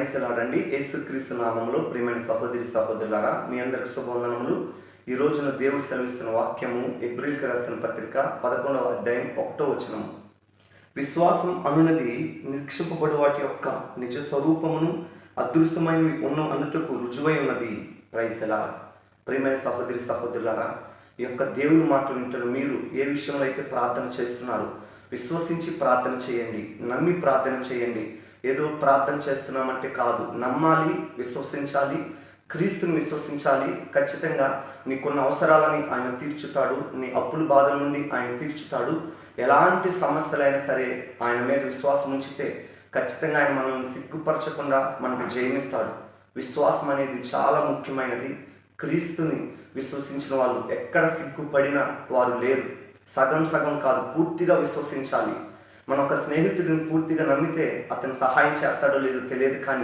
రండి యేసుక్రీస్తు నామములో ప్రియమైన సహోదరి సహోదరులారా, మీ అందరికి శుభవందనములు. ఈ రోజున దేవుడు సెలవిస్తున్న వాక్యము హెబ్రీయులకు రాసిన పత్రిక 11వ అధ్యాయం 1వ వచనము. విశ్వాసం అనునది నిరీక్షింపబడు వాటి యొక్క నిజ స్వరూపమును అదృశ్యమైనవి ఉన్న అన్నట్టుకు రుజువై ఉన్నది. Praise the lord. ప్రియమైన సహోదరి సహోదరులారా, ఈ యొక్క దేవుని మాటలు వింటున్న మీరు ఏ విషయంలో అయితే ప్రార్థన చేస్తున్నారు, విశ్వసించి ప్రార్థన చేయండి, నమ్మి ప్రార్థన చేయండి. ఏదో ప్రార్థన చేస్తున్నామంటే కాదు, నమ్మాలి, విశ్వసించాలి, క్రీస్తుని విశ్వసించాలి. ఖచ్చితంగా నీకున్న అవసరాలని ఆయన తీర్చుతాడు, నీ అప్పుల బాధల నుండి ఆయన తీర్చుతాడు. ఎలాంటి సమస్యలైనా సరే ఆయన మీద విశ్వాసం ఉంచితే ఖచ్చితంగా ఆయన మనల్ని సిగ్గుపరచకుండా మనకు జయమిస్తాడు. విశ్వాసం అనేది చాలా ముఖ్యమైనది. క్రీస్తుని విశ్వసించిన వాళ్ళు ఎక్కడ సిగ్గుపడినా వారు లేరు. సగం సగం కాదు, పూర్తిగా విశ్వసించాలి. మన ఒక స్నేహితుడిని పూర్తిగా నమ్మితే అతను సహాయం చేస్తాడో లేదో తెలియదు, కానీ